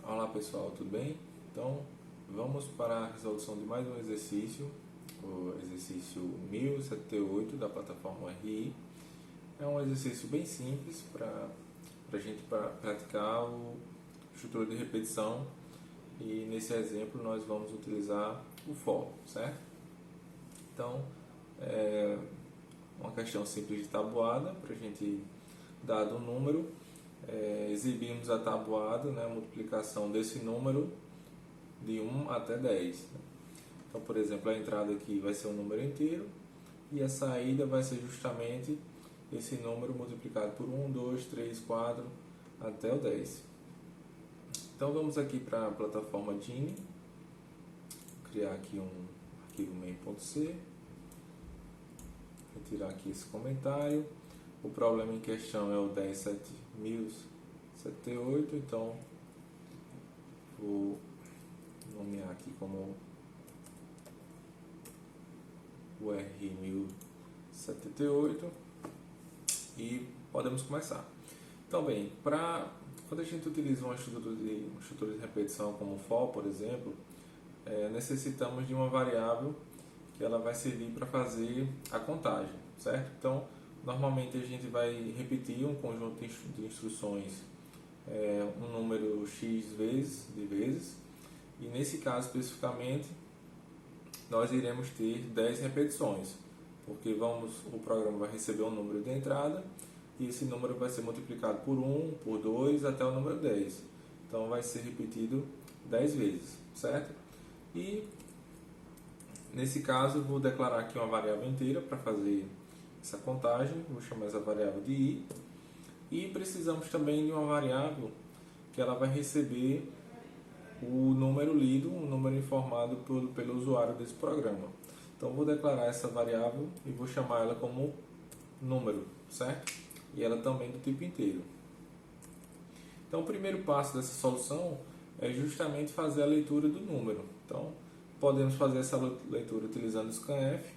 Olá pessoal, tudo bem? Então vamos para a resolução de mais um exercício, o exercício 1078 da plataforma RI. É um exercício bem simples para a gente praticar o estrutura de repetição e nesse exemplo nós vamos utilizar o for, certo? Então é uma questão simples de tabuada para a gente, dado um número, exibirmos a tabuada, né, a multiplicação desse número de 1 até 10. Então, por exemplo, a entrada aqui vai ser um número inteiro e a saída vai ser justamente esse número multiplicado por 1, 2, 3, 4 até o 10. Então vamos aqui para a plataforma Gini, criar aqui um arquivo main.c, retirar aqui esse comentário. O problema em questão é o 10.7078, então vou nomear aqui como o R1078 e podemos começar. Então, bem, quando a gente utiliza uma estrutura de repetição como for, por exemplo, necessitamos de uma variável que ela vai servir para fazer a contagem, certo? Então, normalmente a gente vai repetir um conjunto de instruções, um número x de vezes, e nesse caso especificamente nós iremos ter 10 repetições, porque o programa vai receber um número de entrada e esse número vai ser multiplicado por 1, por 2 até o número 10. Então vai ser repetido 10 vezes, certo? E nesse caso eu vou declarar aqui uma variável inteira para fazer essa contagem, vou chamar essa variável de i, e precisamos também de uma variável que ela vai receber o número lido, o número informado pelo usuário desse programa. Então vou declarar essa variável e vou chamar ela como número, certo? E ela também do tipo inteiro. Então o primeiro passo dessa solução é justamente fazer a leitura do número. Então podemos fazer essa leitura utilizando o scanf.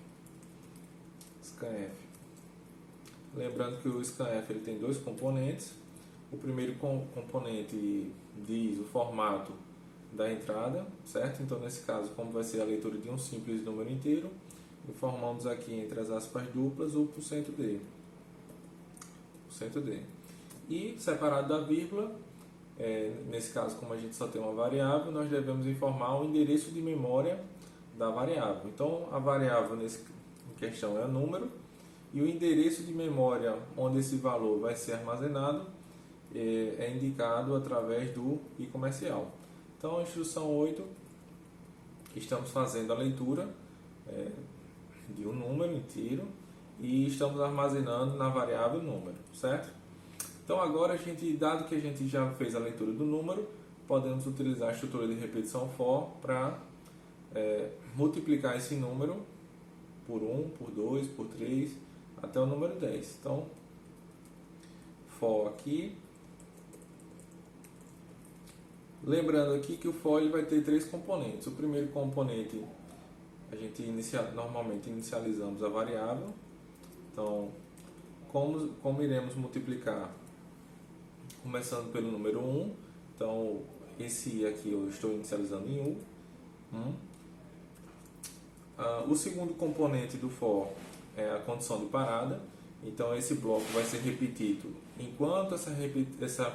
Lembrando que o scanf ele tem dois componentes. O primeiro componente diz o formato da entrada, certo? Então nesse caso, como vai ser a leitura de um simples número inteiro, informamos aqui entre as aspas duplas o %d. E separado da vírgula, nesse caso, como a gente só tem uma variável, nós devemos informar o endereço de memória da variável. Então a variável em questão é o número, e o endereço de memória onde esse valor vai ser armazenado é indicado através do i comercial. Então, a instrução 8, estamos fazendo a leitura de um número inteiro e estamos armazenando na variável número, certo? Então, agora, dado que a gente já fez a leitura do número, podemos utilizar a estrutura de repetição for para multiplicar esse número por 1, por 2, por 3, até o número 10. Então, for aqui. Lembrando aqui que o for vai ter três componentes. O primeiro componente, a gente normalmente inicializamos a variável. Então, como iremos multiplicar? Começando pelo número 1. Então, esse aqui eu estou inicializando em 1. O segundo componente do for é a condição de parada. Então esse bloco vai ser repetido enquanto essa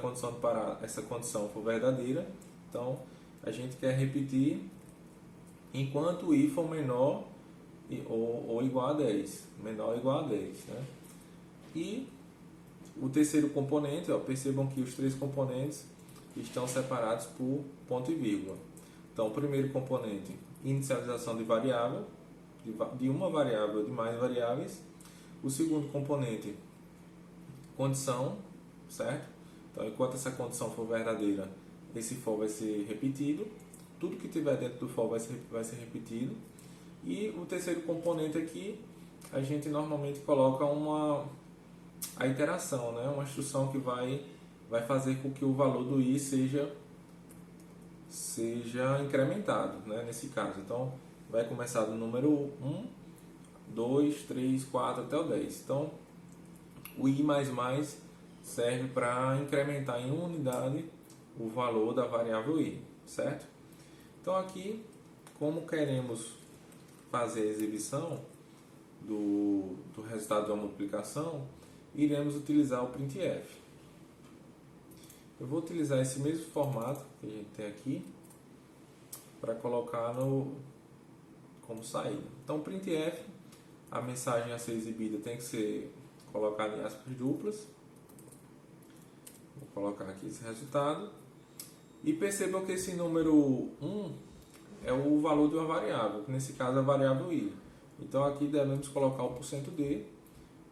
condição for verdadeira. Então a gente quer repetir enquanto o i for menor ou igual a 10, menor ou igual a 10, né? E o terceiro componente, percebam que os três componentes estão separados por ponto e vírgula. Então o primeiro componente, inicialização de variável, de uma variável ou de mais variáveis. O segundo componente, condição, certo? Então, enquanto essa condição for verdadeira, esse for vai ser repetido. Tudo que tiver dentro do for vai ser repetido. E o terceiro componente aqui, a gente normalmente coloca a iteração, né? Uma instrução que vai fazer com que o valor do i seja incrementado, né? Nesse caso. Então, vai começar do número 1, 2, 3, 4 até o 10. Então, o i++ serve para incrementar em uma unidade o valor da variável i, certo? Então aqui, como queremos fazer a exibição do resultado de uma multiplicação, iremos utilizar o printf. Eu vou utilizar esse mesmo formato que a gente tem aqui para colocar como saída. Então, printf, a mensagem a ser exibida tem que ser colocada em aspas duplas. Vou colocar aqui esse resultado. E percebam que esse número 1 é o valor de uma variável, que nesse caso é a variável i. Então aqui devemos colocar o %d,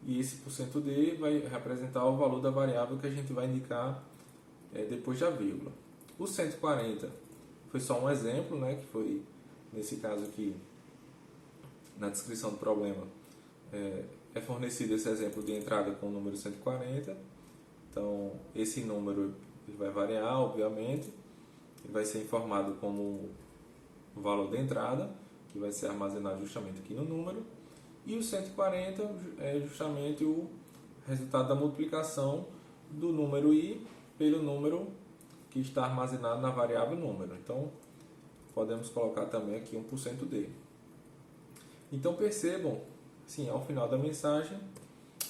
e esse %d vai representar o valor da variável que a gente vai indicar depois da vírgula. O 140 foi só um exemplo, né, que foi nesse caso aqui, na descrição do problema, é fornecido esse exemplo de entrada com o número 140. Então esse número ele vai variar, obviamente, ele vai ser informado como o valor da entrada, que vai ser armazenado justamente aqui no número, e o 140 é justamente o resultado da multiplicação do número i pelo número que está armazenado na variável número. Então, podemos colocar também aqui 1%d. Então, percebam, sim, ao final da mensagem,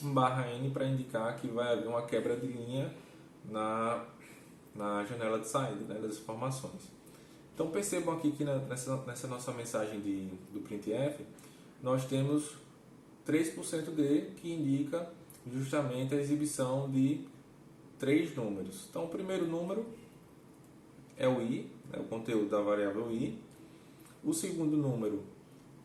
um /n para indicar que vai haver uma quebra de linha na janela de saída, né, das informações. Então percebam aqui que nessa nossa mensagem do printf, nós temos 3%d, que indica justamente a exibição de 3 números. Então o primeiro número é o i, né, o conteúdo da variável i. O segundo número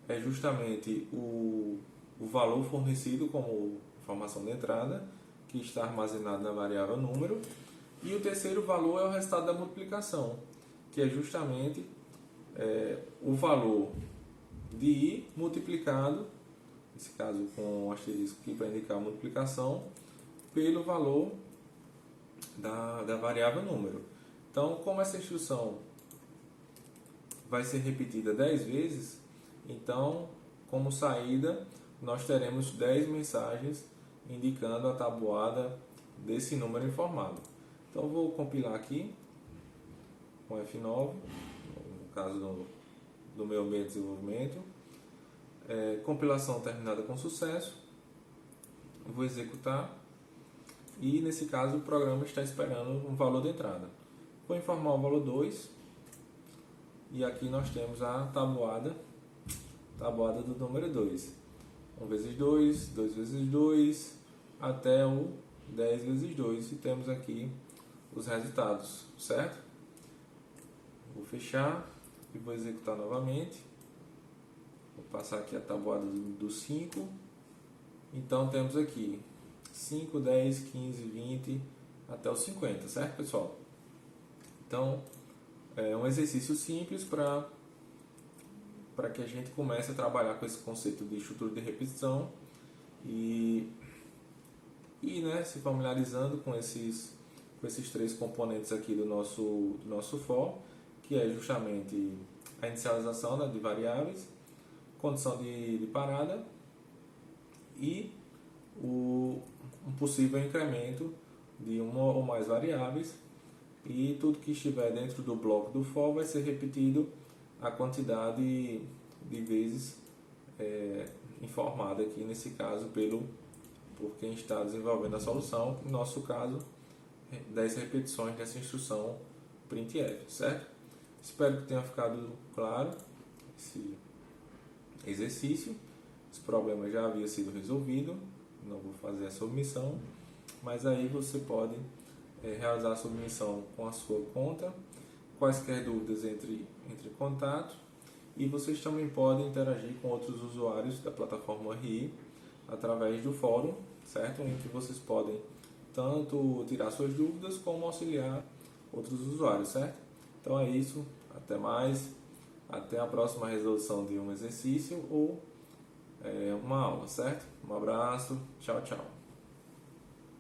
é justamente o valor fornecido como informação de entrada, que está armazenado na variável número. E o terceiro valor é o resultado da multiplicação, que é justamente o valor de i multiplicado, nesse caso com um asterisco aqui para indicar a multiplicação, pelo valor da variável número. Então, como essa instrução vai ser repetida 10 vezes, então, como saída, nós teremos 10 mensagens indicando a tabuada desse número informado. Então, eu vou compilar aqui com F9, no caso do meu meio de desenvolvimento. Compilação terminada com sucesso. Vou executar. E, nesse caso, o programa está esperando um valor de entrada. Vou informar o valor 2. E aqui nós temos a tabuada do número 2. 1 vezes 2, 2 vezes 2, até o 10 vezes 2. E temos aqui os resultados, certo? Vou fechar e vou executar novamente. Vou passar aqui a tabuada do 5. Então temos aqui 5, 10, 15, 20 até os 50, certo, pessoal? Então é um exercício simples para que a gente comece a trabalhar com esse conceito de estrutura de repetição e né, se familiarizando com esses 3 componentes aqui do nosso for, que é justamente a inicialização, né, de variáveis, condição de parada e um possível incremento de uma ou mais variáveis, e tudo que estiver dentro do bloco do for vai ser repetido a quantidade de vezes informada aqui, nesse caso, por quem está desenvolvendo a solução, no nosso caso, 10 repetições dessa instrução printf, certo? Espero que tenha ficado claro esse exercício. Esse problema já havia sido resolvido, não vou fazer a submissão, mas aí você pode realizar a submissão com a sua conta. Quaisquer dúvidas, entre em contato, e vocês também podem interagir com outros usuários da plataforma RI através do fórum, certo? Em que vocês podem tanto tirar suas dúvidas como auxiliar outros usuários, certo? Então é isso, até mais, até a próxima resolução de um exercício ou uma aula, certo? Um abraço, tchau, tchau.